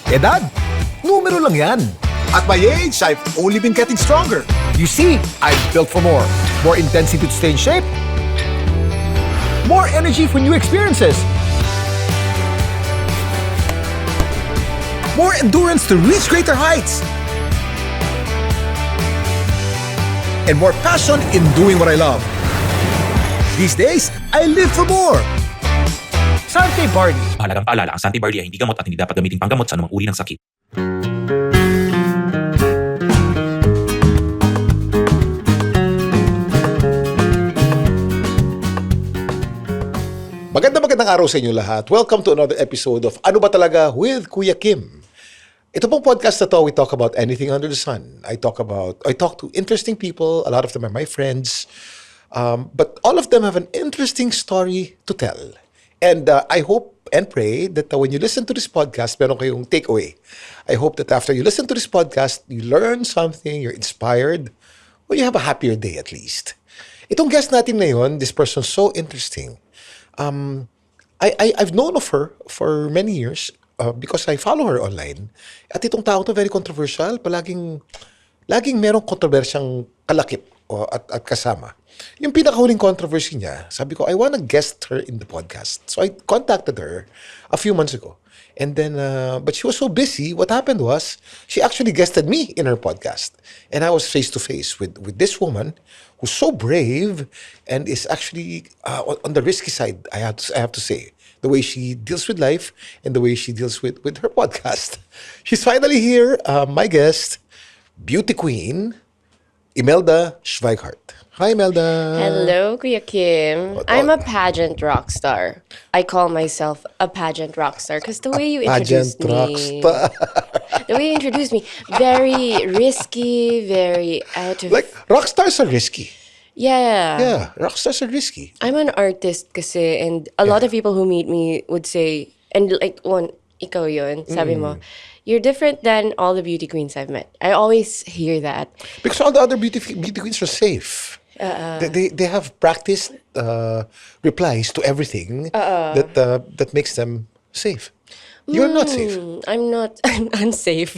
Edad, numero lang yan. At my age, I've only been getting stronger. You see, I'm built for more. More intensity to stay in shape. More energy for new experiences. More endurance to reach greater heights. And more passion in doing what I love. These days, I live for more. Sante Barley. Mahalagang paalala, ang Santi Barley ay hindi gamot at hindi dapat gamitin panggamot sa anumang uri ng sakit. Magandang araw sa inyo lahat. Welcome to another episode of Ano Ba Talaga with Kuya Kim. Ito pong podcast na to, we talk about anything under the sun. I talk to interesting people. A lot of them are my friends. But all of them have an interesting story to tell. And I hope and pray that when you listen to this podcast, meron kayong takeaway. I hope that after you listen to this podcast, you learn something, you're inspired, or you have a happier day at least. Itong guest natin ngayon, this person's so interesting. I've known of her for many years because I follow her online. At itong tao to very controversial. Laging merong kontrobersyang kalakip at kasama. Yung pinakahuling controversy niya, sabi ko, I wanna guest her in the podcast. So I contacted her a few months ago. And then, but she was so busy, what happened was, she actually guested me in her podcast. And I was face to face with this woman who's so brave and is actually on the risky side, I have to say. The way she deals with life and the way she deals with her podcast. She's finally here, my guest, beauty queen, Imelda Schweighart. Hi, Imelda. Hello, Kuya Kim. I'm a pageant rock star. I call myself a pageant rock star because the way you introduced me, the way you introduced me, very risky, very out of... Like, rock stars are risky. Yeah. Yeah, rock stars are risky. I'm an artist kasi, and a lot of people who meet me would say, and like, ikaw yun, sabi mo, you're different than all the beauty queens I've met. I always hear that. Because all the other beauty queens are safe. They have practiced replies to everything that makes them safe. You're not safe. I'm unsafe.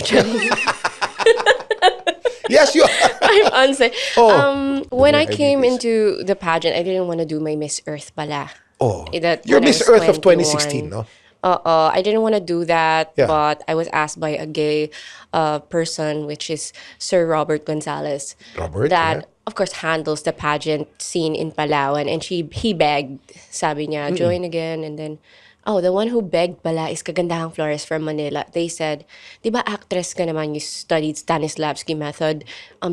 Yes, you are. I'm unsafe. When I came this. into the pageant, I didn't want to do my Miss Earth pala. You're Miss Earth of 2016, no? I didn't want to do that, Yeah. but I was asked by a gay person, which is Sir Robert Gonzalez. Robert, that, yeah. of course, handles the pageant scene in Palawan. And he begged, sabi niya, join again. And then, the one who begged pala is Kagandahang Flores from Manila. They said, di ba actress ka naman, you studied Stanislavski method.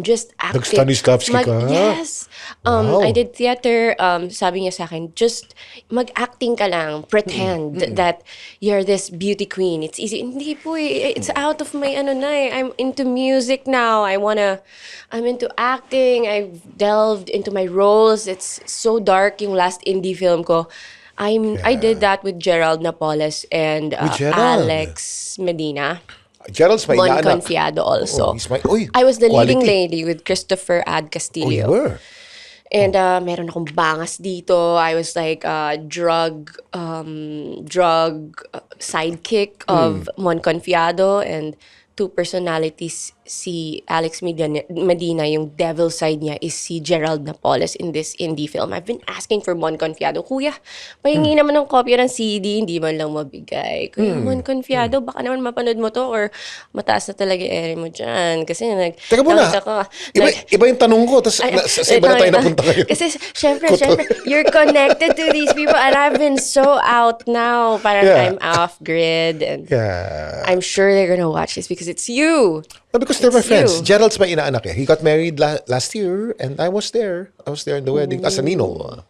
Just acting. Nag-Stanislavski ka? Yes. Wow. I did theater. Sabi niya sa akin, just mag-acting ka lang. Pretend that you're this beauty queen. It's easy. Hindi po eh. It's out of my I'm into music now. I'm into acting. I've delved into my roles. It's so dark yung last indie film ko. I did that with Gerald Napoles and Gerald? Alex Medina. Gerald's my Mon inaanak. Confiado also. He's my, I was the leading quality. lady with Christopher Ad Castillo. You were? And meron akong bangas dito. I was like drug sidekick of Mon Confiado, and two personalities, si Alex Medina, yung devil side niya is si Gerald Napoles in this indie film. I've been asking for Mon Confiado. Kuya, pahingi naman ng kopya ng CD, hindi man lang mabigay. Kuya, Mon Confiado, baka naman mapanood mo to or mataas na talaga ere mo dyan. Kasi Teka muna, iba yung tanong ko, tapos sa iba na tayo napunta kayo. Kasi syempre, you're connected to these people and I've been so out now. Parang I'm off grid and I'm sure they're gonna watch this because it's you. No, because they're my It's friends. you. Gerald's my inaanak eh. He got married last year and I was there. I was there in the wedding as a ninong.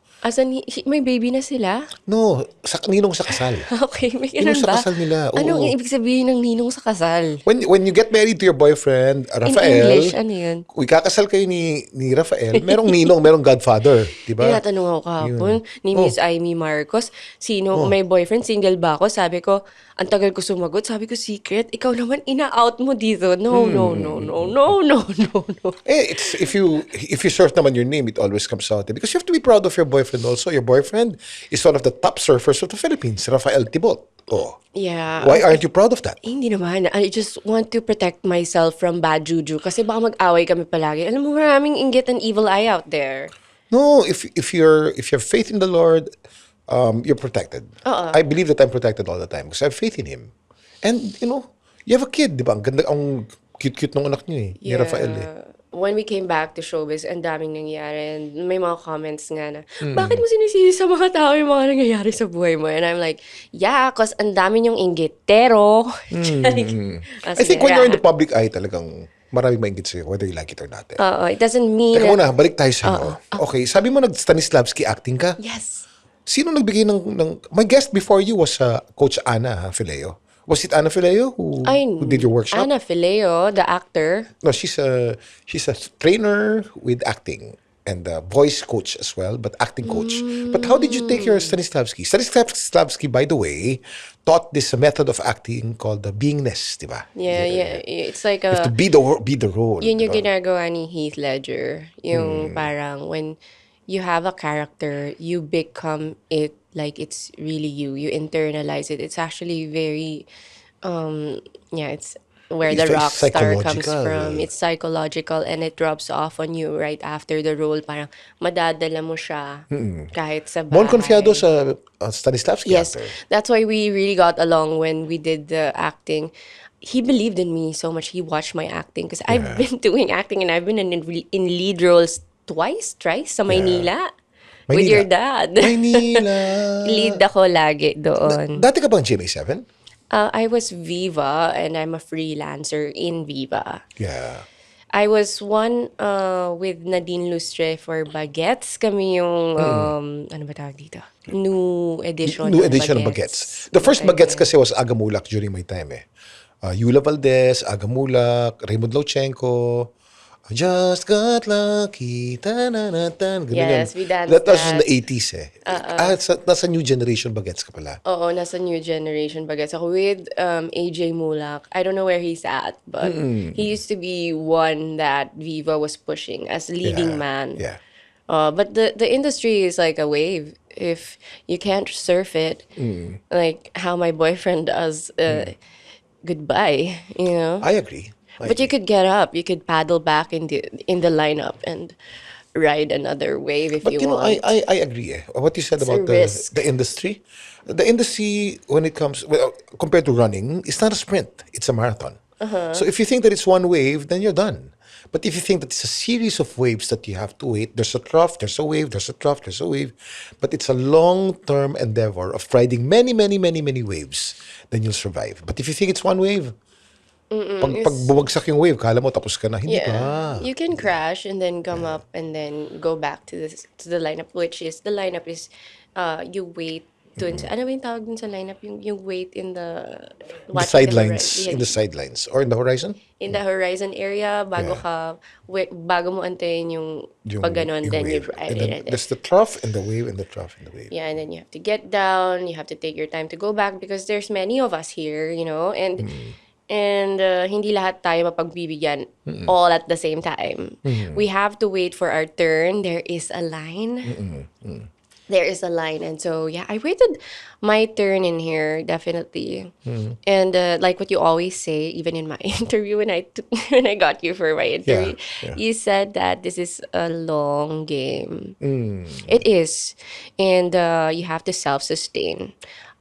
May baby na sila? No, ninong sa kasal. Okay, may Ninong ganun sa ba? kasal nila. Oo. Anong ibig sabihin ng ninong sa kasal? When you get married to your boyfriend, Rafael, In English, ano yun? kung ikakasal kayo ni Rafael, merong ninong, merong godfather. Diba? Tinatanong ako kahapon ni Miss Amy Marcos, may boyfriend, single ba ako? Sabi ko, ang tagal ko sumagot. Sabi ko, secret. Ikaw naman, ina-out mo dito. No. Eh, it's if you surf naman your name, it always comes out. Because you have to be proud of your boyfriend boyfriend also. Your boyfriend is one of the top surfers of the Philippines, Rafael Tibot. Oh. Yeah. Why aren't you proud of that? Hindi naman. I just want to protect myself from bad juju kasi baka mag-away kami palagi. Alam mo, maraming inggit and evil eye out there. No, if you have faith in the Lord, you're protected. I believe that I'm protected all the time because I have faith in Him. And you have a kid, di ba? Ang ganda, ang cute-cute ng anak niyo ni Rafael When we came back to showbiz, ang daming nangyari. And may mga comments nga na, bakit mo sinisisi sa mga tao yung mga nangyayari sa buhay mo? And I'm like, yeah, cause ang dami yung inggitero. I think when you're in the public eye, talagang maraming maingit sa'yo, whether you like it or not. It doesn't mean Teka muna, balik tayo sa'yo. Okay, sabi mo nag-Stanislavski acting ka? Yes. Sino nagbigay ng my guest before you was Coach Ana Fileo. Was it Ana Fileo who did your workshop? Ana Fileo, the actor. No, she's a trainer with acting and a voice coach as well, but acting coach. But how did you take your Stanislavski? Stanislavski, by the way, taught this method of acting called the beingness, di ba? Yeah. It's like You have to be the role. Yun yung diba? ginagawa ni Heath Ledger. Yung parang when you have a character, you become it like it's really you. You internalize it. It's actually very, it's where It's the very rock star comes psychological. from. It's psychological and it drops off on you right after the role. Parang madadala mo siya kahit sa bahay. Mon confiado sa Stanislavski Yes, actor. that's why we really got along when we did the acting. He believed in me so much. He watched my acting because I've been doing acting and I've been in lead roles thrice sa Maynila. With Maynila. your dad. Maynila. Lead ako lagi doon. Dati ka bang GMA7? I was Viva and I'm a freelancer in Viva. Yeah. I was one with Nadine Lustre for Baguettes. Kami yung, ano ba tawag dito? New edition Of Baguettes. The first Baguettes kasi was Agamulak during my time Yula Valdez, Agamulak, Raymond Lochenko, Just got lucky. Ganun Yes, yun. we danced That was in that. the 80s nasa new generation Bagets ka pala. Oo, nasa new generation Baguettes ako with AJ Mulak. I don't know where he's at, but he used to be one that Viva was pushing as leading man. Yeah. But the industry is like a wave. If you can't surf it, like how my boyfriend does, goodbye, I agree. But you could get up, you could paddle back in the lineup and ride another wave if But you you know, want. I agree. What you said It's a about risk. the industry. The industry, when it comes, compared to running, it's not a sprint. It's a marathon. So if you think that it's one wave, then you're done. But if you think that it's a series of waves that you have to wait, there's a trough, there's a wave, there's a trough, there's a wave. But it's a long-term endeavor of riding many, many, many, many waves, then you'll survive. But if you think it's one wave, pag bumagsak yung wave, kala mo tapos ka na. Hindi pa. You can crash and then come up and then go back to the lineup, which is the lineup is you wait dun sa, ano ba yung tawag dun sa lineup? Yung wait in the Sidelines, in the sidelines or in the horizon. In the horizon area bago mo antayin yung pag ganon, then you wave. ride And then it. there's the trough and the wave and the trough and the wave. Yeah, and then you have to get down, you have to take your time to go back because there's many of us here, and hindi lahat tayo mapagbibigyan all at the same time. We have to wait for our turn. There is a line. There is a line. And so, yeah, I waited my turn in here, definitely. And like what you always say, even in my interview when I got you for my interview, you said that this is a long game. It is. And you have to self-sustain.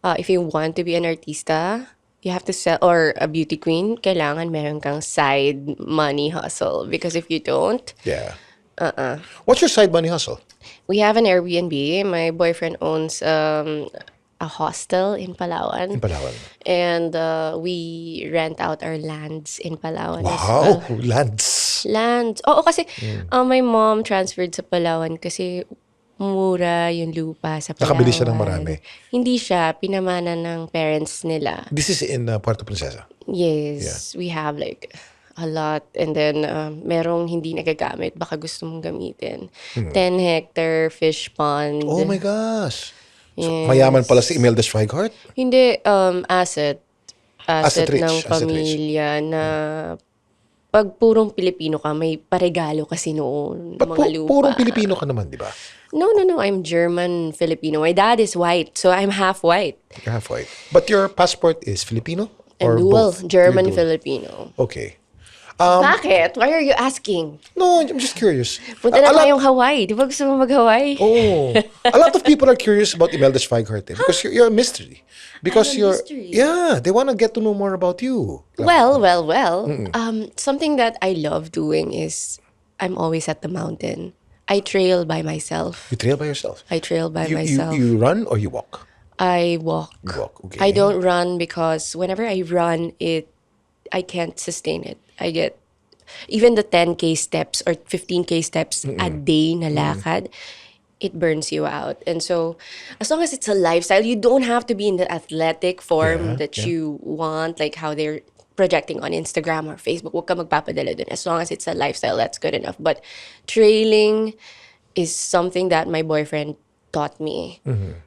If you want to be an artista, you have to sell, or a beauty queen, kailangan meron kang side money hustle. Because if you don't, What's your side money hustle? we have an Airbnb. My boyfriend owns a hostel in Palawan. In Palawan. And we rent out our lands in Palawan as well. Wow, lands. Lands. Oo, kasi my mom transferred sa Palawan kasi mura yung lupa sa Palawan. Nakabili siya ng marami. Hindi siya. Pinamana ng parents nila. This is in Puerto Princesa. Yes. We have like a lot. And then, merong hindi nagagamit. Baka gusto mong gamitin. 10-hectare fish pond. Oh my gosh. So, mayaman pala si Imelda Schweighart? Hindi, asset Asset rich, ng asset rich. pamilya na pag purong Pilipino ka, may paregalo kasi noon. But Mga lupa. purong Pilipino ka naman, di ba? No. I'm German Filipino. My dad is white, so I'm half white. You're half white. But your passport is Filipino? Or And dual, both? German You're dual. Filipino. Okay. Bakit? Why are you asking? No, I'm just curious. Punta na A lot- tayong Hawaii. Di ba gusto mo mag-Hawaii? Oh, a lot of people are curious about Imelda Schweighart because you're a mystery. Because I'm a you're, mystery. yeah, they want to get to know more about you. Well. Something that I love doing is I'm always at the mountain. I trail by myself. You trail by yourself. I trail by You, myself. you run or you walk? I walk. You walk, okay. I don't run because whenever I run, I can't sustain it. I get even the 10K steps or 15K steps a day na lakad, it burns you out. And so, as long as it's a lifestyle, you don't have to be in the athletic form that you want, like how they're projecting on Instagram or Facebook. Huwag ka magpapadala dun. As long as it's a lifestyle, that's good enough. But trailing is something that my boyfriend taught me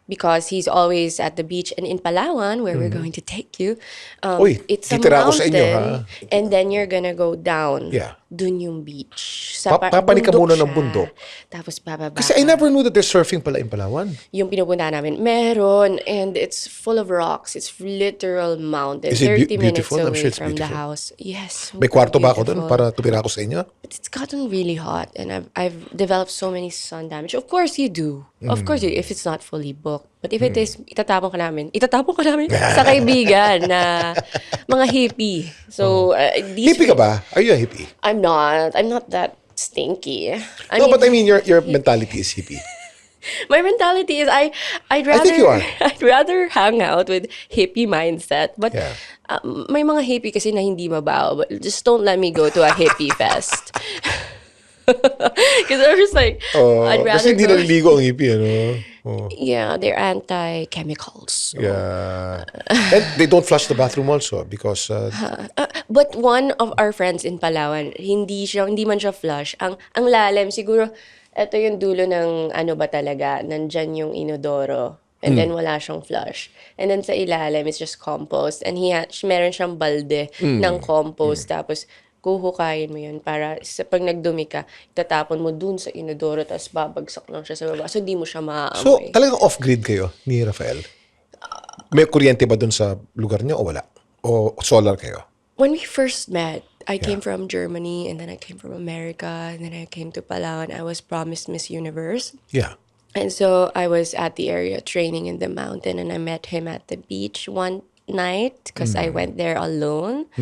because he's always at the beach and in Palawan where we're going to take you. Uy, It's a titira ako sa mountain inyo, ha? and then you're gonna go down. Yeah. Dun yung beach. Papanik ka bundok muna ng siya. bundok. Tapos bababa Kasi I ka. never knew that there's surfing pala in Palawan. Yung pinupunta namin, meron. And it's full of rocks. It's literal mountain. Is it 30 minutes beautiful? I'm away sure it's from the beautiful. house. Yes. May kwarto ba ako doon beautiful. para tumira ako sa inyo? But it's gotten really hot and I've developed so many sun damage. Of course you do. Of course you, if it's not fully booked. But if it is, itatapon ka namin sa kaibigan na mga hippie. So, these Hippie ka ba? Are you a hippie? I'm not that stinky. But I mean, your mentality is hippie. My mentality is I'd rather think you are. I'd rather hang out with hippie mindset. But Yeah. may mga hippie kasi na hindi mabaw. But just don't let me go to a hippie fest. Because I'm just like, I'd rather Kasi hindi go. naliligo ang hippie, ano? Oh. Yeah, they're anti-chemicals. Yeah. And they don't flush the bathroom also because But one of our friends in Palawan, hindi man siya flush. Ang lalim, siguro, ito yung dulo ng ano ba talaga, nandyan yung inodoro. And then wala siyang flush. And then sa ilalim, it's just compost. And meron siyang balde ng compost. Tapos, kuhukayin mo yun para pag nagdumi ka, itatapon mo dun sa inodoro tapos babagsak lang siya sa baba. So, di mo siya So, maaamoy. talagang off-grid kayo ni Rafael? May kuryente ba dun sa lugar niyo o wala? O solar kayo? When we first met, I came from Germany and then I came from America and then I came to Palawan. I was promised Miss Universe. Yeah. And so I was at the area training in the mountain and I met him at the beach one night because I went there alone.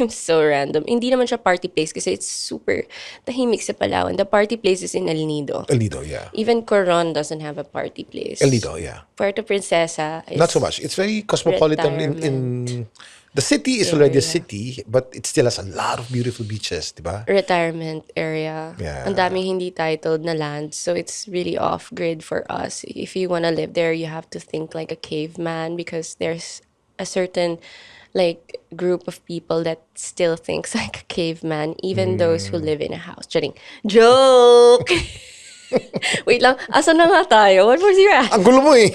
I'm so random. Hindi naman siya party place kasi it's super tahimik sa Palawan. The party place is in El Nido. El Nido, yeah. Even Coron doesn't have a party place. El Nido, yeah. Puerto Princesa is Not so much. It's very cosmopolitan in the city is already a city, but it still has a lot of beautiful beaches, di ba? retirement area. Yeah. Ang daming hindi titled na land. So it's really off-grid for us. If you want to live there, you have to think like a caveman because there's a certain like group of people that still thinks like a caveman, even those who live in a house. Charing. Joke! Wait lang. Asan na nga tayo? What was your ask? Ang gulo mo eh.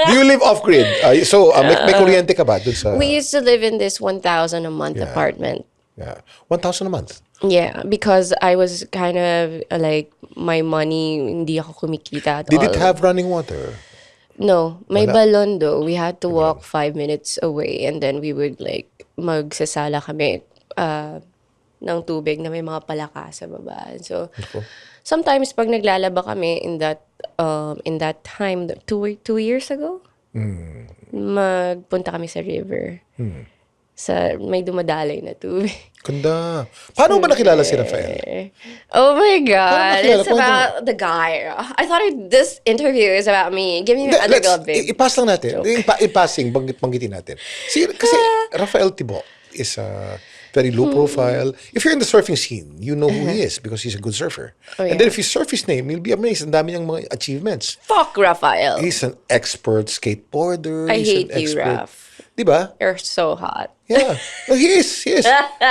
Do you live off-grid? May kuryente ka ba dun sa... We used to live in this 1,000 a month Yeah. apartment. Yeah. 1,000 a month. Yeah, because I was kind of like my money, hindi ako kumikita at Did all. it have running water? No, may Wala. balon though. We had to walk 5 minutes away and then we would like magsasala kami ng tubig na may mga palaka sa baba. And so sometimes pag naglalaba kami in that time, 2 years ago, magpunta kami sa river. Sa may dumadaloy na tubig. Ganda. Paano ba nakilala si Rafael? Oh my God. nakilala? It's about the guy. I thought this interview is about me. Give me a little bit. I-pass lang natin. I-passing, banggitin natin. Kasi Rafael Tibo is a very low profile. If you're in the surfing scene, you know who he is because he's a good surfer. And then if you surf his name, you'll be amazed. Ang dami niyang mga achievements. Fuck Rafael. He's an expert skateboarder. I He's hate an you, expert. Raf. Diba? You're so hot. Yeah. No, he is.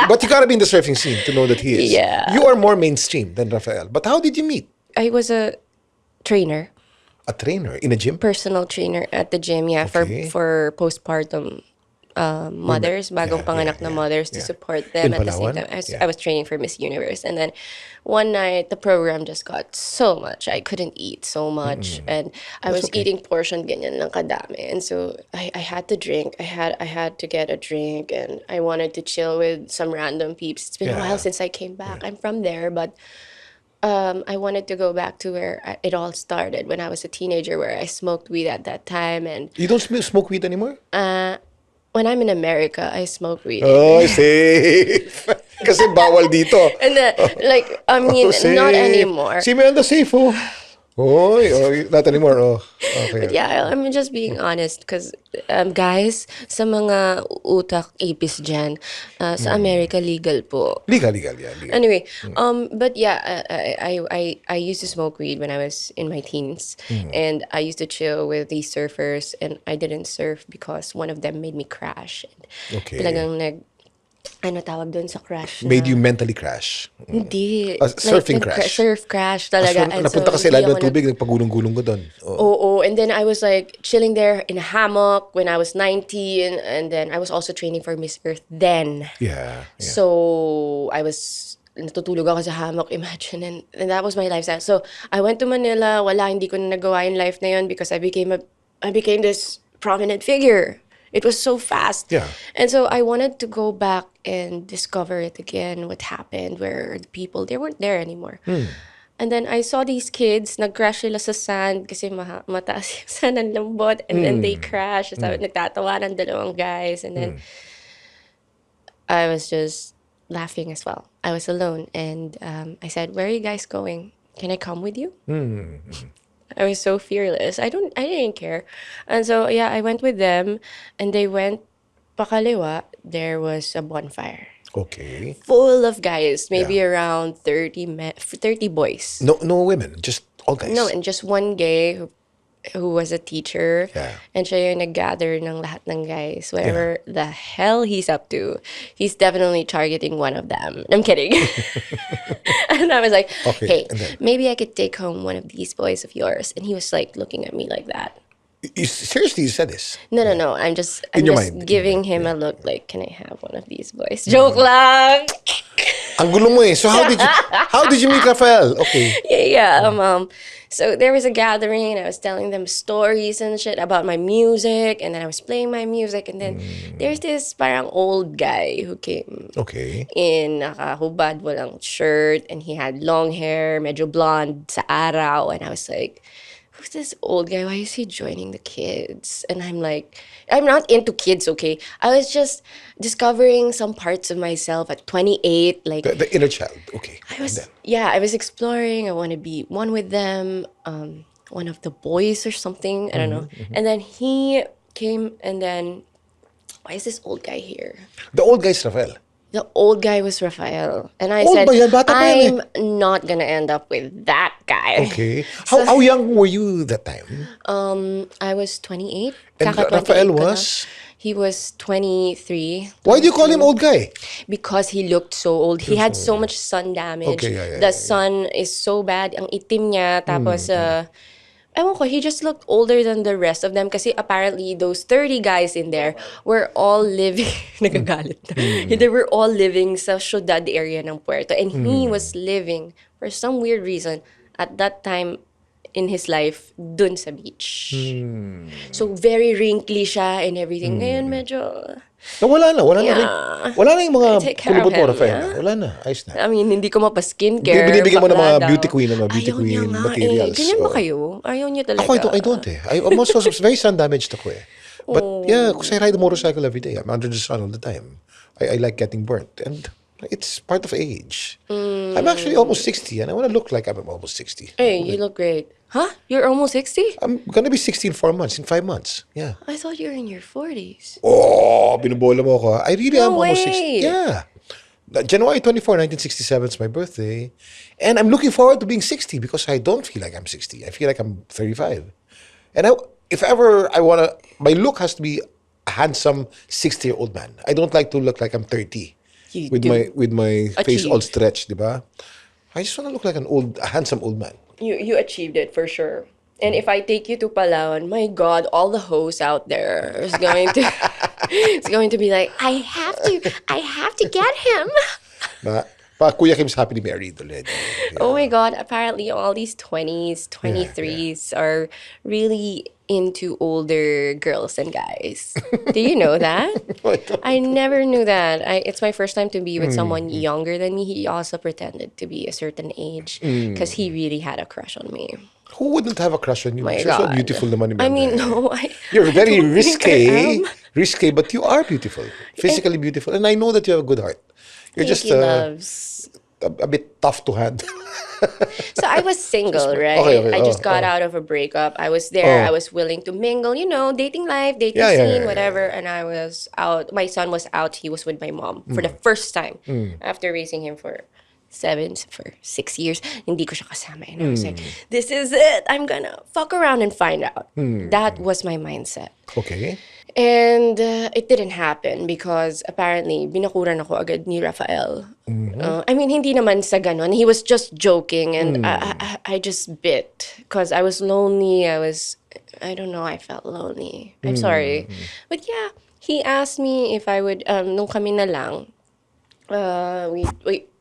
But you gotta be in the surfing scene to know that he is. Yeah. You are more mainstream than Rafael. But how did you meet? I was a trainer, A trainer in a gym? personal trainer at the gym, Okay. for postpartum mothers, bagong panganak na mothers to support them In at the same Palawan? time. I Yeah. was training for Miss Universe, and then one night the program just got so much. I couldn't eat so much, and I was okay. eating portion ganyan lang kadami, and so I had to drink. I had to get a drink, and I wanted to chill with some random peeps. It's been a Yeah. while since I came back. I'm from there, but I wanted to go back to where it all started when I was a teenager, where I smoked weed at that time. And You don't smoke weed anymore? when I'm in America, I smoke weed. Oh, safe. Kasi bawal dito. And like, I mean, safe. not anymore. Si Imelda safe, oh. Oy, not anymore, oh. Okay. But yeah, I'm just being honest because, guys, sa mga utak apis dyan, sa America, legal po. Legal, yeah, legal. Anyway, but yeah, I used to smoke weed when I was in my teens, and I used to chill with these surfers, and I didn't surf because one of them made me crash. Okay. Talagang ano tawag doon sa crash? Made you mentally crash. Hindi. Surfing crash. Surf crash talaga. So, And napunta kasi hindi lahat ng ako tubig, nagpagulong-gulong ko doon. Oo, and then I was like chilling there in a hammock when I was 19, and then I was also training for Miss Earth then. Yeah. So I was natutulog ako sa hammock, imagine, and that was my lifestyle. So I went to Manila, hindi ko na nagawa in life na yun because I became this prominent figure. It was so fast. Yeah. And so I wanted to go back and discover it again, what happened, where the people, they weren't there anymore. And then I saw these kids, nag-crash sila sa sand kasi mataas yung sand, ang lambot, and then they crashed. Sabi, nagtatawanan dalawang guys, and then I was just laughing as well. I was alone, and I said, "Where are you guys going? Can I come with you?" I was so fearless. I didn't care. And so, yeah, I went with them, and they went pakaliwa. There was a bonfire. Okay. Full of guys, maybe around 30 boys. No women, just all guys. No, and just one gay who was a teacher. Yeah. And siya yung nag-gather ng lahat ng guys. Whatever the hell he's up to, he's definitely targeting one of them. I'm kidding. And I was like, Okay, hey, and then? maybe I could take home one of these boys of yours. And he was like looking at me like that. Seriously, you said this? No. I'm just your mind, giving him a look like, can I have one of these boys? Joke lang! Ang gulo mo eh. So how did you meet Rafael? Okay. Yeah. So there was a gathering, and I was telling them stories and shit about my music, and then I was playing my music, and then there's this parang old guy who came Okay. in nakahubad, walang shirt, and he had long hair, medyo blonde sa araw, and I was like, who's this old guy? Why is he joining the kids? And I'm like, I'm not into kids, okay? I was just discovering some parts of myself at 28, like The inner child. Okay. I was exploring. I want to be one with them, one of the boys or something. I don't know. And then he came, and then, why is this old guy here? The old guy is Rafael. The old guy was Rafael. And I Old said, ba yan? Bata pa yan I'm not going to end up with that guy. Okay. How young were you that time? I was 28. And Kaka 28 Rafael ko na. was? He was 23. Why do you call him old guy? Because he looked so old. He had so much sun damage. Okay, yeah, the sun is so bad. Ang itim niya. Tapos, ewan ko, he just looked older than the rest of them kasi apparently those 30 guys in there were all living, nagagalit na. They were all living sa syudad area ng Puerto. And he was living, for some weird reason, at that time in his life, dun sa beach. So very wrinkly siya and everything. Ngayon medyo... No, wala na rin. Wala na yung mga take care of kulubot mo, him, Rafael. yeah? Wala na. Ayos na. I mean, hindi ko mapa-skincare. Binibigyan mo ng mga bakla beauty daw. queen, beauty Ayaw queen niya nga materials. Ganyan ba Oh. kayo? Ayaw niya talaga. Ako, I don't eh. I'm also very sun damaged ako eh. But yeah, because I ride a motorcycle every day. I'm under the sun all the time. I like getting burnt. And it's part of age. I'm actually almost 60 and I want to look like I'm almost 60. Hey, you look great. Huh? You're almost 60? I'm gonna be 60 in 4 months, in 5 months. Yeah. I thought you were in your 40s. Oh, binubola mo ako. I really am No almost way. 60. Yeah. January 24, 1967 is my birthday. And I'm looking forward to being 60 because I don't feel like I'm 60. I feel like I'm 35. And if ever I want to, my look has to be a handsome 60-year-old man. I don't like to look like I'm 30 You with do. my face Achieve. all stretched, di ba? I just want to look like a handsome old man. You achieved it for sure. And if I take you to Palawan, my God, all the hoes out there is going to it's going to be like, I have to get him. Kuya Kim's happily married already. Oh my God, apparently all these 20s, Yeah, 23s are really into older girls and guys. Do you know that? I never knew that. It's my first time to be with someone younger than me. He also pretended to be a certain age because he really had a crush on me. Who wouldn't have a crush on you? My You're so God. beautiful naman, Imelda. I mean, no, You're very don't think I risque. am. Risque, but you are beautiful. Physically beautiful. And I know that you have a good heart. You're Thank just you, loves. a bit tough to handle. So I was single, right? Okay, I just got oh. out of a breakup. I was there. Oh. I was willing to mingle, dating life, dating Yeah, scene, yeah, whatever. And I was out. My son was out. He was with my mom for the first time after raising him for 6 years. Hindi ko siya kasama. And I was like, this is it. I'm gonna fuck around and find out. That was my mindset. Okay. And it didn't happen because apparently binakuran ako agad ni Rafael. I mean, hindi naman sa ganon. He was just joking and I just bit because I was lonely. I don't know, I felt lonely. I'm sorry. But yeah, he asked me if I would, nung kami na lang,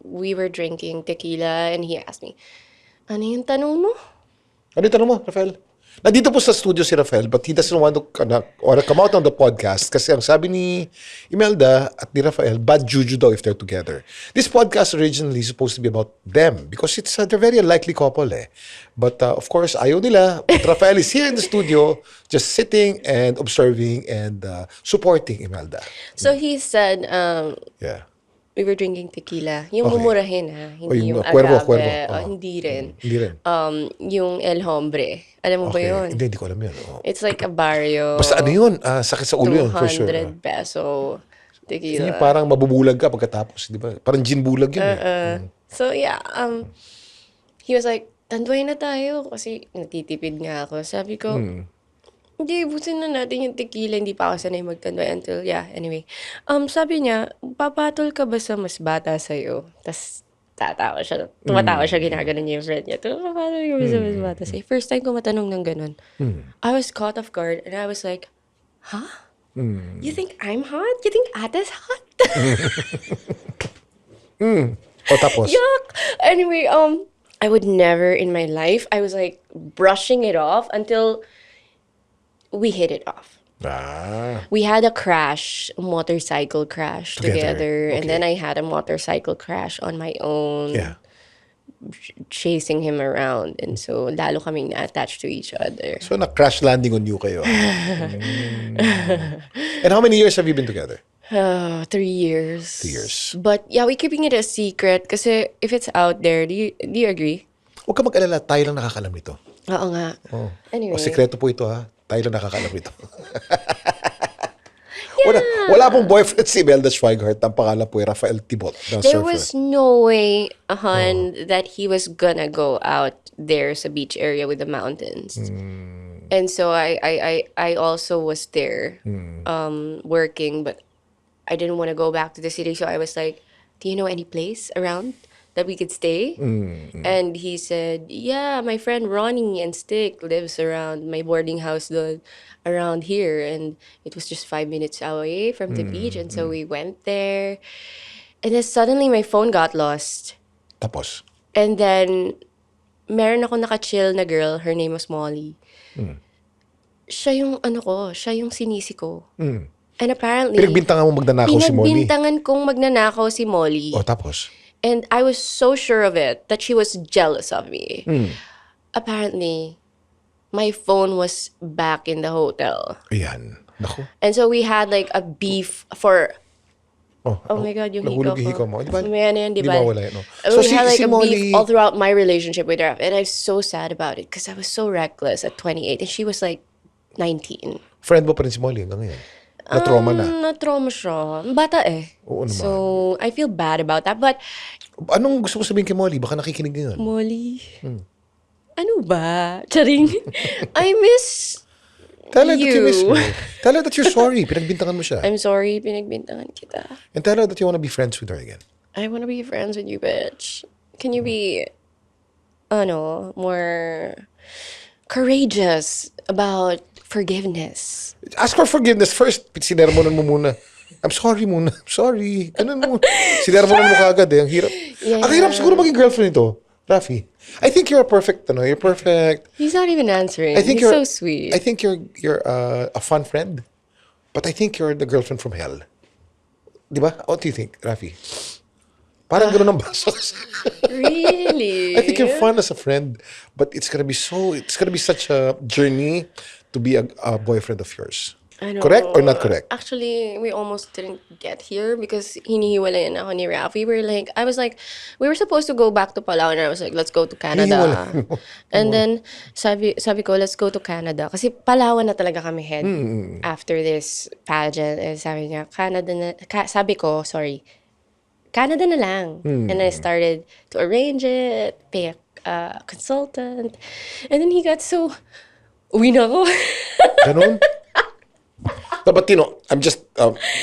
we were drinking tequila and he asked me, ano yung tanong mo? Ano yung tanong mo, Rafael? Nandito po sa studio si Rafael, but he doesn't want to come out on the podcast kasi ang sabi ni Imelda at ni Rafael, bad juju daw if they're together. This podcast originally is supposed to be about them because they're very unlikely couple eh. But of course, ayaw nila. But Rafael is here in the studio just sitting and observing and supporting Imelda. So he said, Yeah. we were drinking tequila. Yung Okay. mumurahin ha. Hindi yung yung Cuervo, agave. Cuervo. Hindi rin. Hindi rin. Yung El Hombre. Alam mo ba Okay. yun? Hindi ko alam yun. Oh. It's like a barrio. Basta ano yun? Sakit sa ulo yun, for sure. 200 peso tequila. Yung parang mabubulag ka pagkatapos, di ba? Parang gin bulag yun eh. So yeah, he was like, tanduay na tayo kasi natitipid nga ako. Sabi ko, hindi, busin na natin yung tequila. Hindi pa ako sanay magtanduay until, yeah, anyway. Sabi niya, papatol ka ba sa mas bata sa'yo? Tapos, tumatawa siya, ginaganon niya yung friend niya. Papatol ka ba sa mas bata sa'yo? First time ko matanong ng ganun. I was caught off guard and I was like, huh? You think I'm hot? You think Ata's hot? O tapos? Yuck! Anyway, I would never in my life, I was like brushing it off until we hit it off. We had a crash, a motorcycle crash together. Okay. And then I had a motorcycle crash on my own, Yeah. chasing him around. And so, lalo kaming na-attached to each other. So, na-crash landing on you kayo. And how many years have you been together? 3 years. 3 years. But yeah, we're keeping it a secret kasi if it's out there, do you agree? Huwag ka mag-alala, tayo lang nakakalam nito. Oo nga. Anyway. O, sekreto po ito ha. Tayo lang nakakalam nito. Wala pong boyfriend si Imelda Schweighart. Ang pangalan po ay Rafael Tibot. There was no way, that he was gonna go out there sa beach area with the mountains. And so I also was there working, but I didn't want to go back to the city. So I was like, do you know any place around that we could stay? And he said, yeah, my friend Ronnie and Stick lives around my boarding house around here. And it was just 5 minutes away from the beach. And so we went there. And then suddenly my phone got lost. Tapos? And then meron ako naka-chill na girl. Her name was Molly. Siya yung sinisi ko. And apparently, Pinagbintangan mo magnanakaw si Molly. Pinagbintangan kong magnanakaw si Molly. O, tapos? And I was so sure of it that she was jealous of me. Apparently, my phone was back in the hotel. Ayan. Naku. And so we had like a beef for... Oh my God, yung nahulog hikaw yung hikaw ko. mo. Di ba? Mamaya na yan, di Di ba? mawala yan, no? We had like si a Molly, beef all throughout my relationship with her. And I was so sad about it because I was so reckless at 28 and she was like 19. friend mo pa rin si Molly hanggang ngayon. Na-trauma na. Na-trauma siya. Bata eh. Oo naman. So, I feel bad about that. But, Anong gusto mo sabihin kay Molly? Baka nakikinig ngayon. Molly, ano ba? Charing. I miss Tell her that you miss you. me. Tell her that you're sorry. Pinagbintangan mo siya. I'm sorry, pinagbintangan kita. And tell her that you wanna be friends with her again. I want to be friends with you, bitch. Can you be, more courageous about forgiveness. Ask for forgiveness first. Sinermonan mo muna. I'm sorry muna. I'm sorry. Ganun mo. Sinermonan mo kaagad eh. Ang hirap. Yeah. Ang hirap siguro maging girlfriend ito, Rafi. I think you're a perfect, you're perfect. He's not even answering. I think He's you're so sweet. I think you're a fun friend. But I think you're the girlfriend from hell. Di ba? What do you think, Rafi? Parang ganun ang baso. Really? I think you're fun as a friend, but it's gonna be such a journey to be a boyfriend of yours. I know. Correct or not correct? Actually, we almost didn't get here because hinihiwalayan ako ni Raf. We were supposed to go back to Palawan, and I was like, let's go to Canada. Hinihiwalayan mo. And then, sabi ko, let's go to Canada. Kasi Palawan na talaga kami head after this pageant. And sabi niya, sabi ko, sorry, Canada na lang. And I started to arrange it, pay a consultant. And then he got so, uwi na ako. Ganon? No, but I'm just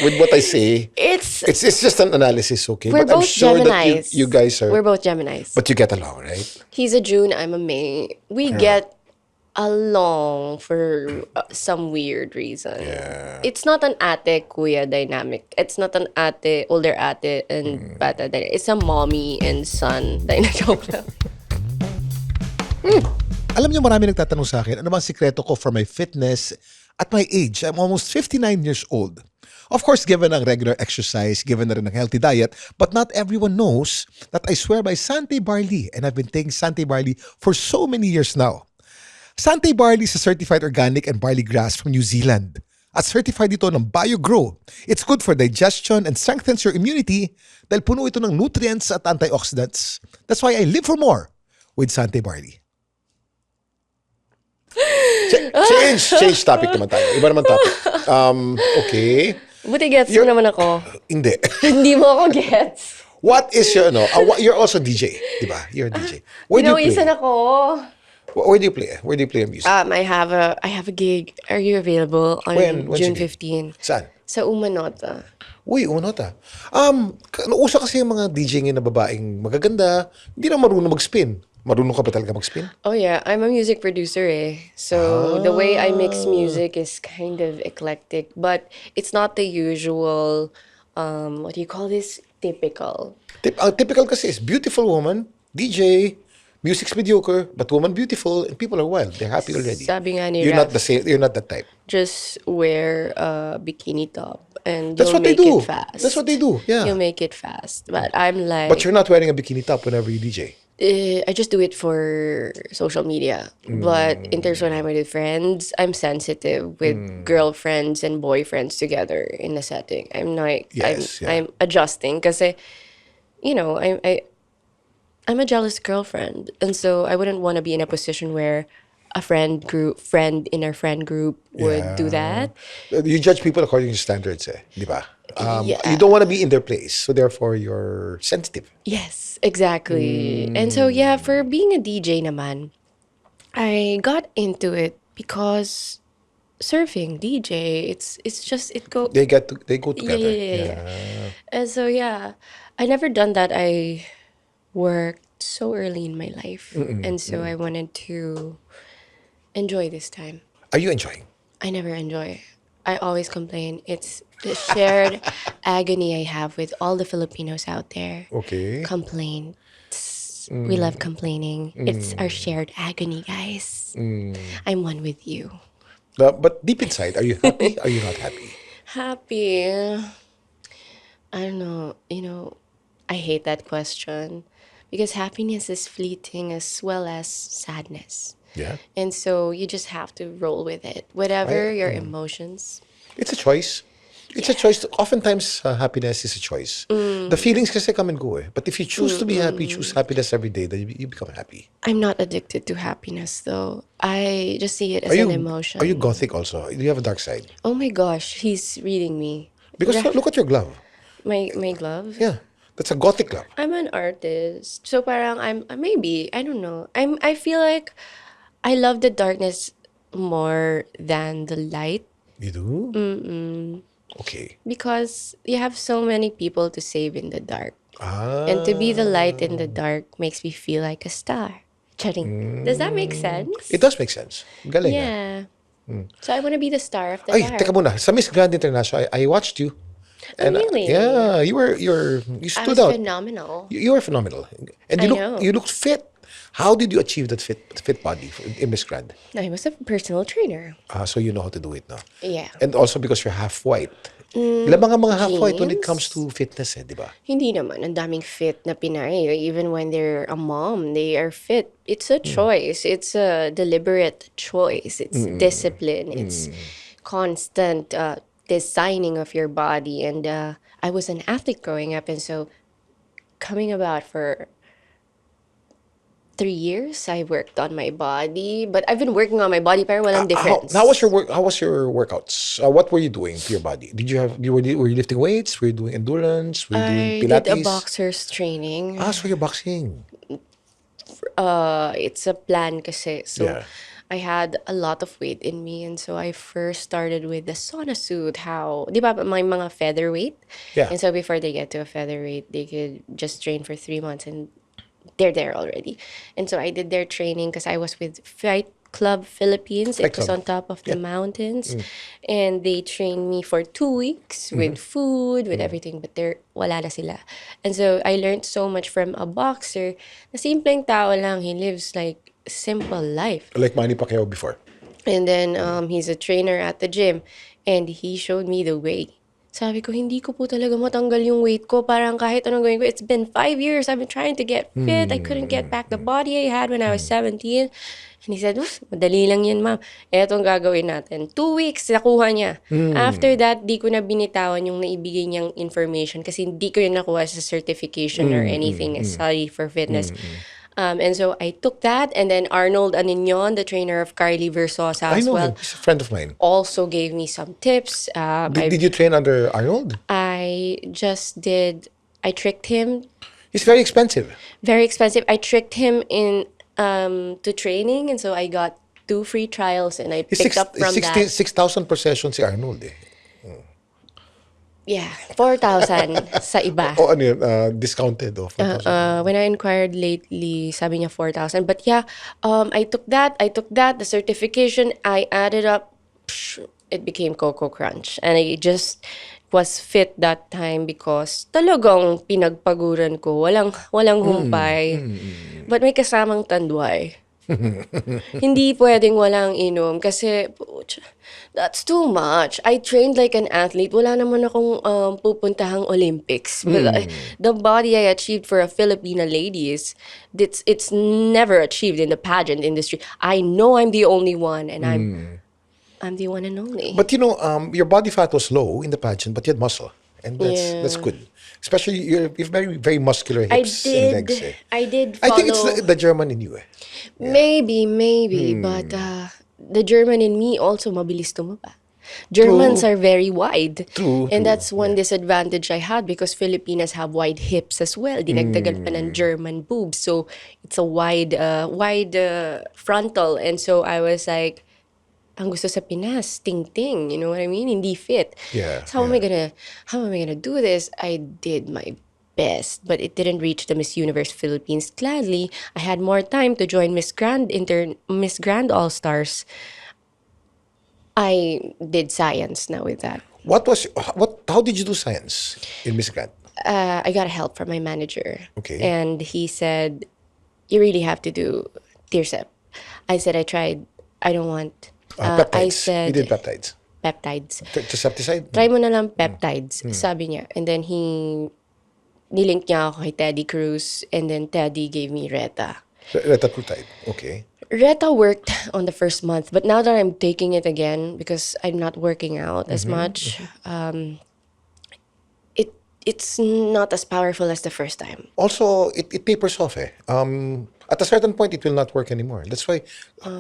with what I say. It's just an analysis, okay? We're But I'm both sure Geminis. that you guys are. We're both Geminis. But you get along, right? He's a June, I'm a May. We get along for some weird reason. Yeah. It's not an ate kuya dynamic. It's not an ate, older ate and bata dynamic. It's a mommy and son dynamic. Alam niyo, marami nagtatanong sa akin, ano bang sikreto ko for my fitness at my age? I'm almost 59 years old. Of course, given ang regular exercise, given na rin ang healthy diet, but not everyone knows that I swear by Sante Barley, and I've been taking Sante Barley for so many years now. Sante Barley is a certified organic and barley grass from New Zealand. At certified ito ng BioGrow. It's good for digestion and strengthens your immunity dahil puno ito ng nutrients at antioxidants. That's why I live for more with Sante Barley. Change topic naman tayo. Iba naman topic. Okay. Buti gets mo naman ako. Hindi. Hindi mo ako gets. What is your, you're also DJ, di ba? You're a DJ. Where do you play? Pinawisan ako. Where do you play? Where do you play music? I have a gig. Are you available on When's June your gig? 15? Saan? Sa Umanota. Uy, unota. Nauso kasi yung mga DJ ngayon na babaeng magaganda, hindi na marunong mag-spin. Marunong ka ba talaga mag-spin? Oh yeah, I'm a music producer eh. So the way I mix music is kind of eclectic, but it's not the usual, what do you call this? Typical. Typical kasi is beautiful woman, DJ, music's mediocre, but woman beautiful, and people are wild. They're happy already. Sabi nga ni You're Raf, not the same. You're not that type. just wear a bikini top and That's you'll what they make do. it fast. That's what they do. Yeah. You'll make it fast. But I'm like, But you're not wearing a bikini top whenever you DJ. I just do it for social media. But in terms when I'm with friends, I'm sensitive with girlfriends and boyfriends together in a setting. I'm not. Yes, yeah. I'm adjusting because I'm a jealous girlfriend, and so I wouldn't want to be in a position where a friend in our friend group would do that. You judge people according to standards, di ba? Yeah. You don't want to be in their place, so therefore you're sensitive. Yes, exactly. And so yeah, for being a DJ naman, I got into it because surfing, DJ, it's just it go They go together. yeah. And so yeah, I never done that. I worked so early in my life. And so I wanted to enjoy this time. Are you enjoying? I never enjoy. I always complain. It's the shared agony I have with all the Filipinos out there. Okay. Complaints. We love complaining. It's our shared agony, guys. I'm one with you. But deep inside, are you happy? Are you not happy? Happy. I don't know. I hate that question because happiness is fleeting as well as sadness. Yeah. And so you just have to roll with it. Whatever your emotions. It's a choice. It's a choice. Oftentimes, happiness is a choice. The feelings kasi come and go eh. But if you choose to be happy, choose happiness every day, then you become happy. I'm not addicted to happiness though. I just see it as an emotion. Are you gothic also? Do you have a dark side? Oh my gosh, he's reading me. Because look at your glove. My glove? Yeah. That's a gothic glove. I'm an artist. So parang I'm maybe, I don't know. I feel like I love the darkness more than the light You do? Okay. because you have so many people to save in the dark. Ah. And to be the light in the dark makes me feel like a star. Charing. Does that make sense? It does make sense. Galing, ah. Yeah. So I want to be the star of the Ay, bar. teka muna. Sa Miss Grand International, I watched you. Oh, really? Yeah, you I stood was out. phenomenal. You were phenomenal. And I know. you looked fit. How did you achieve that fit body in Miss Grand? I was a personal trainer. So you know how to do it now. Yeah. And also because you're half white. Ilan mga half white when it James? comes to fitness, di ba? Hindi naman. Ang daming fit na Pinay. Even when they're a mom, they are fit. It's a choice. It's a deliberate choice. It's discipline. It's constant designing of your body. And I was an athlete growing up. And so coming about for 3 years, I worked on my body. But I've been working on my body, pero walang difference. How was your work? How was your workouts? What were you doing to your body? Were you lifting weights? Were you doing endurance? Were you I doing Pilates? did a boxer's training. So you're boxing. It's a plan kasi. So Yeah. I had a lot of weight in me, and so I first started with the sauna suit. How, di ba, may mga featherweight? Yeah. And so before they get to a featherweight, they could just train for 3 months and they're there already. And so I did their training because I was with Fight Club Philippines. Fight It was Club. on top of the mountains. And they trained me for 2 weeks with food, with everything. But wala na sila. And so I learned so much from a boxer na simpleng tao lang. He lives like simple life. Like Manny Pacquiao before. And then he's a trainer at the gym. And he showed me the way. Sabi ko, hindi ko po talaga matanggal yung weight ko. Parang kahit anong gawin ko. It's been 5 years. I've been trying to get fit. I couldn't get back the body I had when I was 17. And he said, madali lang yan, ma'am. Etong gagawin natin. 2 weeks, nakuha niya. After that, di ko na binitawan yung naibigay niyang information kasi hindi ko yun nakuha sa certification or anything, a study for fitness. And so I took that, and then Arnold Anignon, the trainer of Carly Versosa I as know well, him. He's a friend of mine. also gave me some tips. Did you train under Arnold? I tricked him. He's very expensive. Very expensive. I tricked him in to training, and so I got 2 free trials, and I He's picked up from that. 6,000 per session si Arnold eh. Yeah, 4,000 sa iba. O ano yun? Discounted o 4,000. When I inquired lately, sabi niya 4,000. But yeah, I took that, the certification, I added up, it became Coco Crunch. And I just was fit that time because talagang pinagpaguran ko. Walang humpay. But may kasamang tanduay. Hindi pwedeng walang inom kasi that's too much. I trained like an athlete. Wala naman akong pupuntahang Olympics. But the body I achieved for a Filipina lady it's never achieved in the pageant industry. I know I'm the only one, and I'm the one and only. But you know, your body fat was low in the pageant, but you had muscle. And that's good. Especially you've very, very muscular hips and legs. Eh. I did follow. I think it's the German in you eh. Maybe, but the German in me also mabilis tumaba. Germans are very wide. True. And that's one disadvantage I had because Filipinas have wide hips as well. Dinagdagan pa ng German boobs. So it's a wide frontal. And so I was like, ang gusto sa Pinas, ting-ting, you know what I mean? Hindi fit. Yeah. So how am I gonna do this? I did my best, but it didn't reach the Miss Universe Philippines. Gladly, I had more time to join Miss Grand All Stars. I did science now with that. How did you do science in Miss Grand? I got help from my manager. Okay. And he said, you really have to do TIRSEP. I said, I tried. I don't want. Peptides. I said, You did peptides. Peptides. Tisepticide? Try mo na lang peptides, sabi niya. And then nilink niya ako kay Teddy Cruz, and then Teddy gave me Reta. Retatrutide. Okay. Reta worked on the first month, but now that I'm taking it again, because I'm not working out as much, it's not as powerful as the first time. Also, it tapers off eh. At a certain point, it will not work anymore. That's why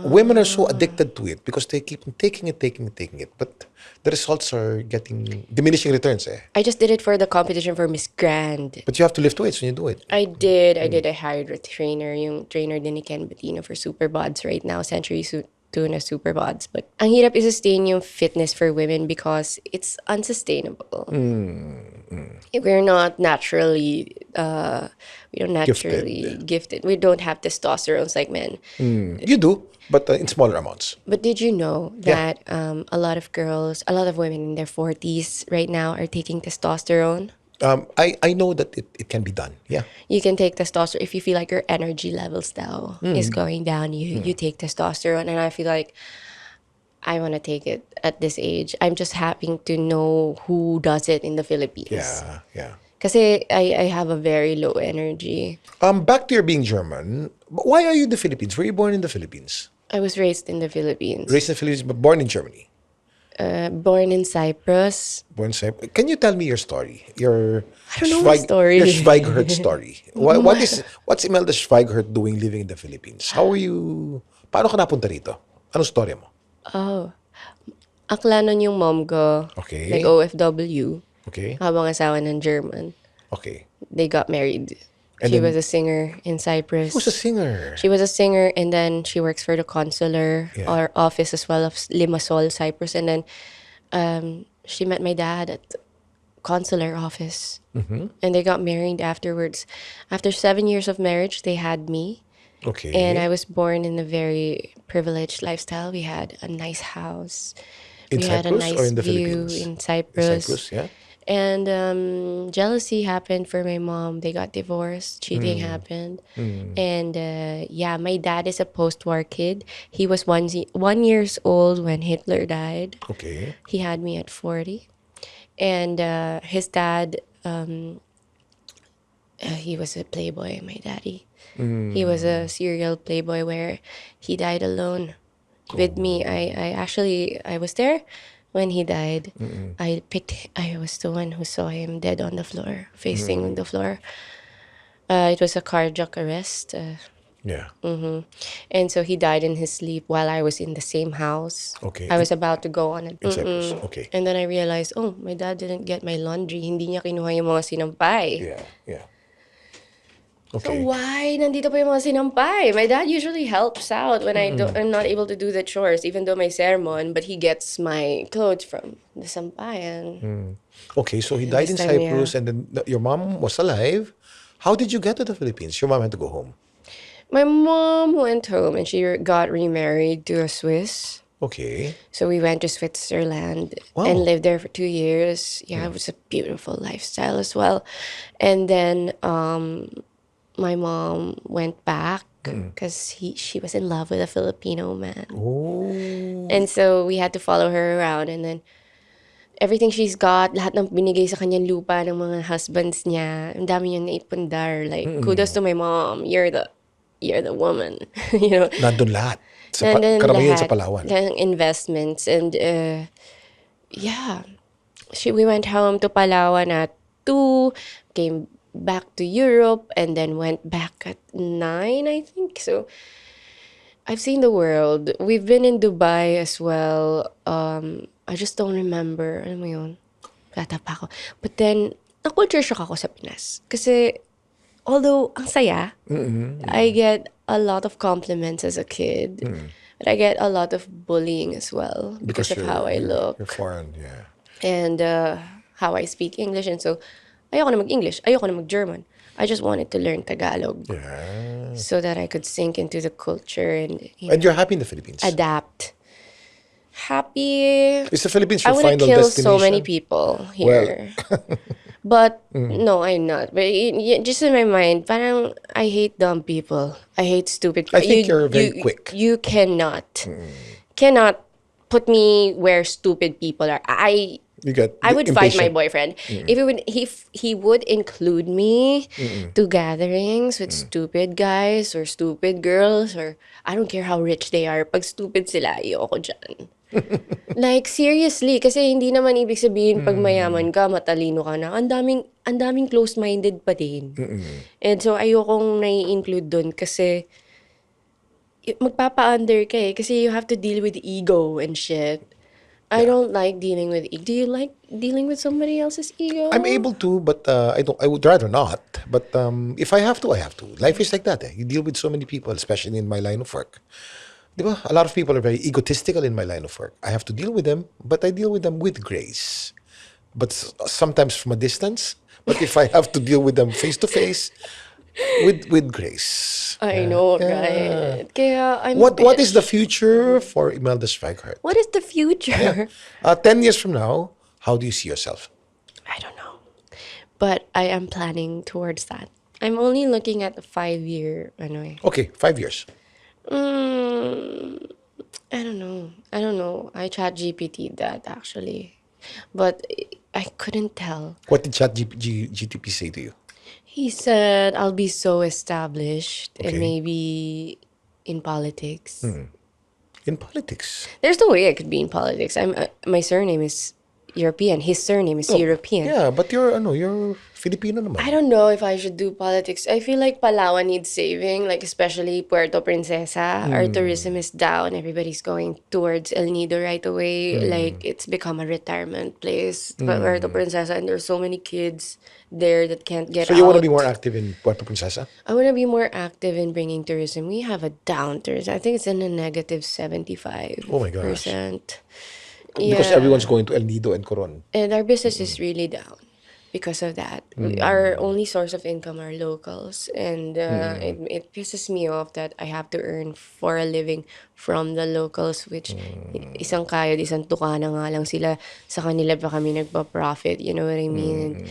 women are so addicted to it because they keep taking it. But the results are getting diminishing returns eh. I just did it for the competition for Miss Grand. But you have to lift weights when you do it. I did. I hired a trainer, yung trainer din ni Ken Batino for Super Bods right now, Century Tuna Super Bods. But ang hirap i-sustain yung fitness for women because it's unsustainable. We're not naturally naturally gifted. We don't have testosterone like men. You do, but in smaller amounts. But did you know Yeah. that a lot of girls, a lot of women in their 40s right now are taking testosterone? I know that it can be done. Yeah. You can take testosterone if you feel like your energy levels now is going down. You take testosterone, and I feel like I want to take it at this age. I'm just happy to know who does it in the Philippines. Yeah. Yeah. Because I have a very low energy. Back to your being German. Why are you in the Philippines? Were you born in the Philippines? I was raised in the Philippines. Raised in the Philippines, but born in Germany. Born in Cyprus. Born in Cyprus. Can you tell me your story? Your I don't know my story. Your Schweighart story. What's Imelda Schweighart doing living in the Philippines? How are you? Paano ka napunta rito? Anong story mo? Akla nun yung mom ko. Okay. Like OFW. Okay. Habang asawa ng German. Okay. They got married. And She then- was a singer in Cyprus. Who's a singer? She was a singer, and then she works for the consular Yeah. or office as well of Limassol, Cyprus. And then she met my dad at the consular office, and they got married afterwards. After 7 years of marriage, they had me, Okay. and I was born in a very privileged lifestyle. We had a nice house. In We had a Cyprus nice or in the view Philippines? in Cyprus. Cyprus, yeah. And jealousy happened for my mom. They got divorced. Cheating happened. And my dad is a post-war kid. He was 1 years old when Hitler died. Okay. He had me at 40. And his dad, he was a playboy, my daddy. He was a serial playboy where he died alone with me. I was there when he died. I was the one who saw him dead on the floor, facing the floor. It was a cardiac arrest. Yeah. And so he died in his sleep while I was in the same house. Okay. I was about to go on it. In Cyprus. Okay. And then I realized, oh, my dad didn't get my laundry. Hindi niya kinuha yung mga sinampay. Yeah. Yeah. So Okay. why nandito pa yung mga sinampay? My dad usually helps out when I'm not able to do the chores, even though my sermon, but he gets my clothes from the sampayan. Okay, so he died in This time, Cyprus, and then your mom was alive. How did you get to the Philippines? Your mom had to go home. My mom went home and she got remarried to a Swiss. Okay. So we went to Switzerland Wow. and lived there for 2 years. Yeah, it was a beautiful lifestyle as well. And then my mom went back because she was in love with a Filipino man. Oh. And so we had to follow her around, and then everything she's got, lahat ng binigay sa kanyang lupa ng mga husbands niya, ang dami niyang naipundar. Like, kudos to my mom. You're the woman. You know? Nandun lahat. And then Karamihan sa lahat Palawan. ng investments. And we went home to Palawan at 2, came back to Europe, and then went back at 9, I think. So I've seen the world. We've been in Dubai as well. I just don't remember. Ano mo yun? Bata pa ako. But then, na-culture shock ako sa Pinas. Kasi, although ang saya, I get a lot of compliments as a kid. But I get a lot of bullying as well because of how I look. You're foreign, yeah. And how I speak English. And so, ayoko na mag-English. Ayoko na mag-German. I just wanted to learn Tagalog Yeah. so that I could sink into the culture and And you're happy in the Philippines? adapt. Happy. Is the Philippines I your want to final kill destination? so many people here. But no, I'm not. But just in my mind, parang I hate dumb people. I hate stupid people. I think you're very quick. You cannot put me where stupid people are. I would fight my impatient. boyfriend if he would include me to gatherings with stupid guys or stupid girls, or I don't care how rich they are. Pag stupid sila, ayoko dyan. Like seriously, kasi hindi naman ibig sabihin pag mayaman ka, matalino ka na. Ang daming closed-minded pa din. And so ayokong nai-include dun kasi magpapa-under ka eh. Kasi you have to deal with ego and shit. I don't like dealing with ego. Do you like dealing with somebody else's ego? I'm able to, but I don't. I would rather not. But if I have to, I have to. Life is like that. You deal with so many people, especially in my line of work. Diba? A lot of people are very egotistical in my line of work. I have to deal with them, but I deal with them with grace. But sometimes from a distance, But if I have to deal with them face to face, with grace. I know, right? Kaya I'm What is the bitch. future for Imelda Schweighart? What is the future? 10 years from now, how do you see yourself? I don't know. But I am planning towards that. I'm only looking at the 5 year anyway. Okay, 5 years. Mm, I don't know. I don't know. I chat GPT that actually. But I couldn't tell. What did GTP say to you? He said I'll be so established and Okay. maybe in politics. In politics. There's no way I could be in politics. My surname is European. His surname is No, European. Yeah, but you're Filipino naman. I don't know if I should do politics. I feel like Palawan needs saving, like especially Puerto Princesa. Our tourism is down. Everybody's going towards El Nido right away. Like it's become a retirement place. Puerto Princesa, and there's so many kids there that can't get So out. you want to be more active in Puerto Princesa? I want to be more active in bringing tourism. We have a down tourism. I think it's in a negative 75%. Oh my gosh. Because Yeah. everyone's going to El Nido and Coron. And our business is really down because of that. Our only source of income are locals. And it pisses me off that I have to earn for a living from the locals, which isang kayod, isang tuka na nga lang sila. Sa kanila pa kami nagpa-profit. You know what I mean?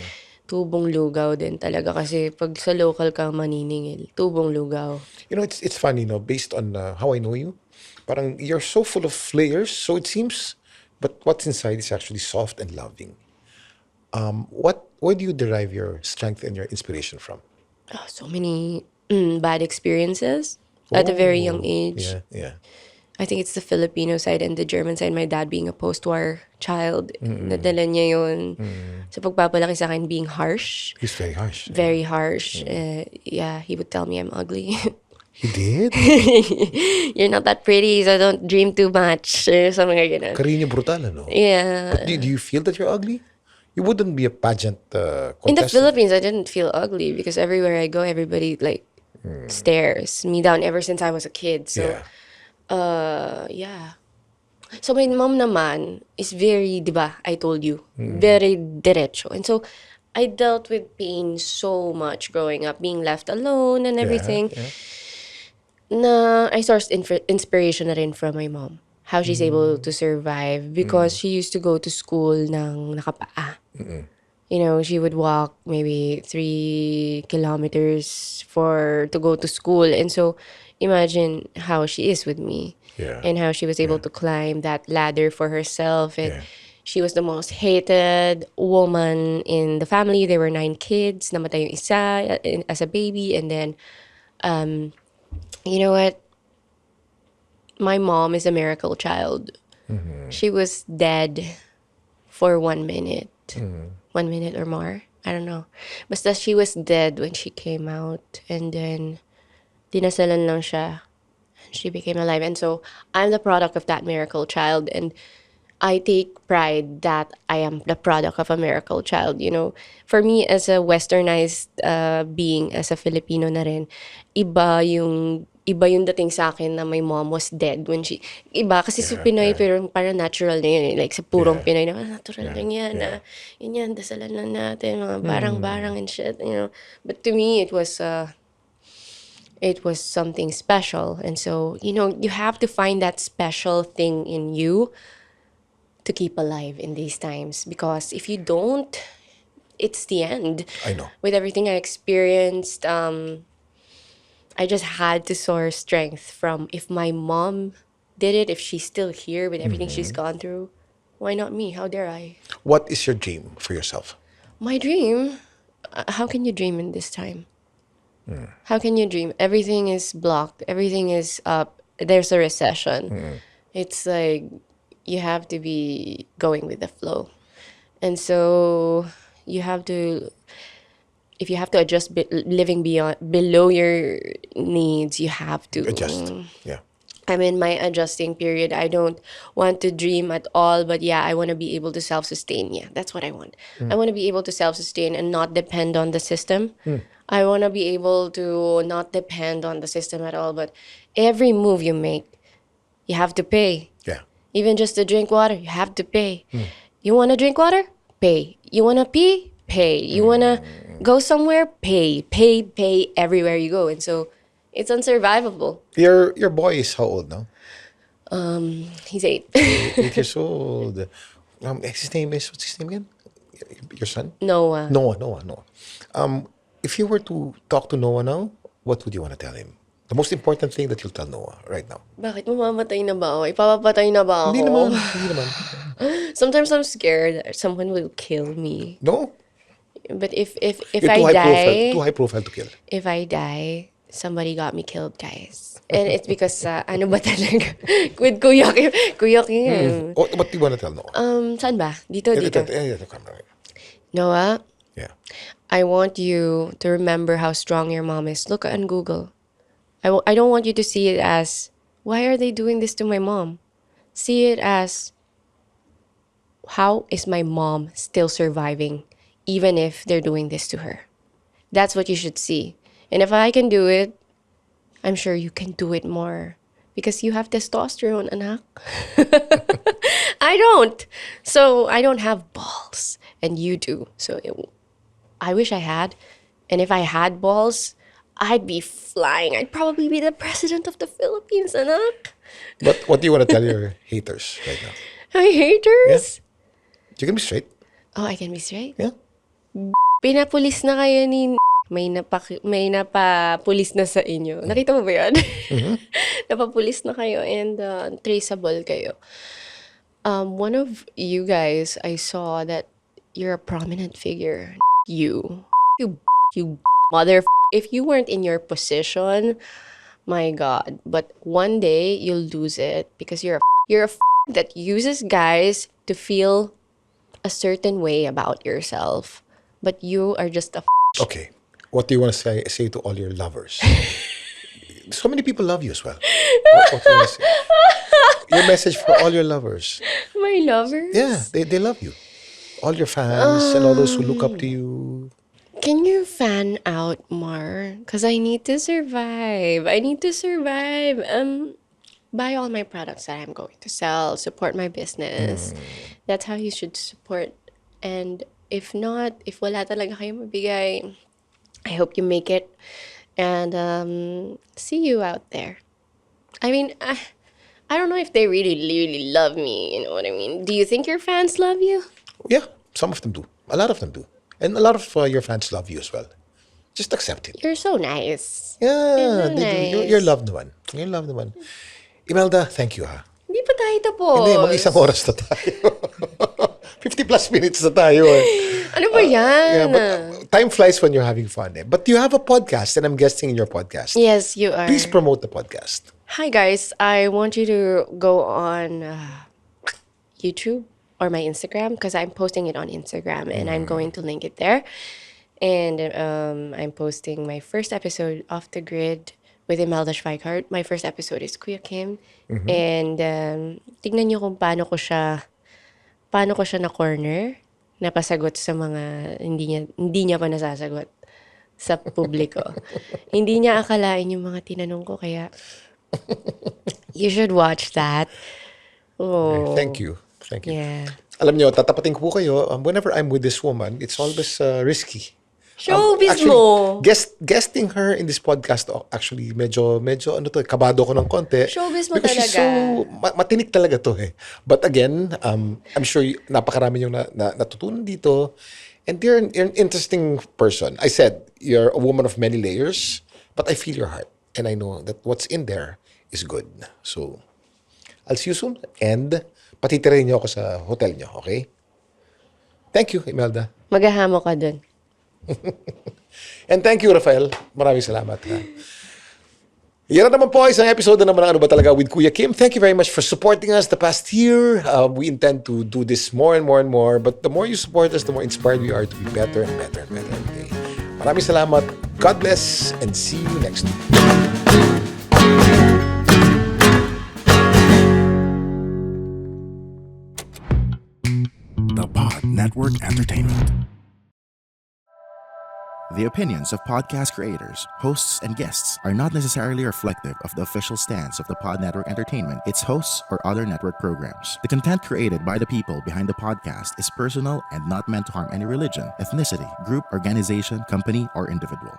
Tubong lugaw din talaga. Kasi pag sa local ka maniningil, tubong lugaw. It's funny, based on how I know you. Parang you're so full of layers, so it seems, but what's inside is actually soft and loving. Where do you derive your strength and your inspiration from? Oh, so many bad experiences at a very young age. Yeah. I think it's the Filipino side and the German side. My dad being a post-war child, nadala niya yun. Sa pagpapalaki sa akin, being harsh. He's very harsh. Very harsh. Yeah, he would tell me I'm ugly. He did? You're not that pretty, so don't dream too much. Something like that. Carino brutal, ano? Yeah. But do you feel that you're ugly? You wouldn't be a pageant contestant. In the Philippines, I didn't feel ugly because everywhere I go, everybody stares me down ever since I was a kid. So, yeah. So my mom naman is very, di ba, I told you, very derecho. And so I dealt with pain so much growing up, being left alone and everything. Yeah. Na I sourced inspiration na rin from my mom. How she's able to survive because she used to go to school ng nakapaa. She would walk maybe 3 kilometers to go to school. And so imagine how she is with me. Yeah. And how she was able to climb that ladder for herself. And Yeah. she was the most hated woman in the family. There were 9 kids. Namatay yung isa as a baby. And then, you know what? My mom is a miracle child. She was dead for 1 minute. 1 minute or more. I don't know. Basta she was dead when she came out. And then, dinasalan lang siya. And she became alive. And so, I'm the product of that miracle child. And I take pride that I am the product of a miracle child. For me, as a westernized being, as a Filipino na rin, iba yung dating sa akin na my mom was dead when she... Iba, kasi sa Pinoy, pero parang natural na yun. Like, sa purong Pinoy na, natural lang yan. Yun yan, dasalan lang natin, mga barang-barang and shit, But to me, it was something special. And so, you have to find that special thing in you to keep alive in these times. Because if you don't, it's the end. I know. With everything I experienced, I just had to source strength from, if my mom did it, if she's still here with everything she's gone through, why not me? How dare I? What is your dream for yourself? My dream? How can you dream in this time? How can you dream? Everything is blocked. Everything is up. There's a recession. It's like you have to be going with the flow. And so you have to... If you have to adjust living below your needs, you have to Adjust. Yeah. I'm in my adjusting period. I don't want to dream at all, but yeah, I want to be able to self-sustain. Yeah, that's what I want. I want to be able to self-sustain and not depend on the system. I want to be able to not depend on the system at all, but every move you make, you have to pay. Yeah. Even just to drink water, you have to pay. You want to drink water? Pay. You want to pee? pay. You wanna go somewhere, pay everywhere you go, and so it's unsurvivable. Your boy is how old now? He's 8. 8 years old. His name is, what's his name again? Your son? Noah. Noah. If you were to talk to Noah now, what would you want to tell him? The most important thing that you'll tell Noah right now. Bakit mamamatay na ba ako? Ipapapatay na ba Hindi ako? naman. Sometimes I'm scared that someone will kill me. No? But if You're I die, too high profile to kill. if I die, somebody got me killed, guys. And it's because ano ba talaga? With Kuya Kim. Kuya Kim. What do you want to tell Noah? Saan ba? Dito. Camera. Noah, Yeah. I want you to remember how strong your mom is. Look on Google. I don't want you to see it as, why are they doing this to my mom? See it as, how is my mom still surviving, even if they're doing this to her? That's what you should see. And if I can do it, I'm sure you can do it more. Because you have testosterone, anak. I don't. So I don't have balls. And you do. So I wish I had. And if I had balls, I'd be flying. I'd probably be the president of the Philippines, anak. But what do you want to tell your haters right now? My haters? You can be straight. Oh, I can be straight? Yeah. Pinapulis na kayo ni may napapulis na sa inyo. Nakita mo ba yan? Napapulis na kayo and traceable kayo. One of you guys, I saw that you're a prominent figure. You mother. If you weren't in your position, my God. But one day you'll lose it because you're a that uses guys to feel a certain way about yourself. But you are just a Okay. What do you want to say to all your lovers? So many people love you as well. What do you want to say? Your message for all your lovers. my lovers. Yeah, they love you. All your fans and all those who look up to you. Can you fan out more? Because I need to survive. Buy all my products that I'm going to sell. Support my business. That's how you should support. And if not, if wala talaga kayo mabigay, I hope you make it. And see you out there. I mean, I don't know if they really love me. You know what I mean? Do you think your fans love you? Yeah, some of them do. A lot of them do. And a lot of your fans love you as well. Just accept it. You're so nice. Yeah, You're so they do. nice. You're loved naman. You're loved naman. Imelda, thank you ha. Hindi pa tayo tapos. Hindi, mag-isang oras na tayo. 50 plus minutes na tayo. Ano ba yan? Yeah, but time flies when you're having fun. Eh. But you have a podcast and I'm guesting in your podcast. Yes, you are. Please promote the podcast. Hi, guys. I want you to go on YouTube or my Instagram because I'm posting it on Instagram and I'm going to link it there. And I'm posting my first episode off the grid with Imelda Schweighart. My first episode is Kuya Kim. And tignan niyo kung paano ko siya na corner, napasagot sa mga hindi niya pa nasasagot sa publiko. Hindi niya akalain yung mga tinanong ko kaya you should watch that. Oh. Thank you. Yeah. Alam niyo, tatapatin ko po kayo, whenever I'm with this woman, it's always risky. Showbiz mo. Guesting her in this podcast, actually, medyo kabado ko ng konti. Showbiz mo because talaga. She's so, matinik talaga to eh. But again, I'm sure napakarami yung natutunan dito. And you're an interesting person. I said, you're a woman of many layers, but I feel your heart. And I know that what's in there is good. So, I'll see you soon. And patitirahin niyo ako sa hotel niyo, okay? Thank you, Imelda. Maghahamo ka dun. And thank you, Rafael. Maraming salamat. Ha? Yan na naman po isang episode na naman ng Ano Ba Talaga with Kuya Kim. Thank you very much for supporting us the past year. We intend to do this more and more and more. But the more you support us, the more inspired we are to be better and better and better every day. Maraming salamat. God bless and see you next week. The Pod Network Entertainment. The opinions of podcast creators, hosts, and guests are not necessarily reflective of the official stance of the Pod Network Entertainment, its hosts, or other network programs. The content created by the people behind the podcast is personal and not meant to harm any religion, ethnicity, group, organization, company, or individual.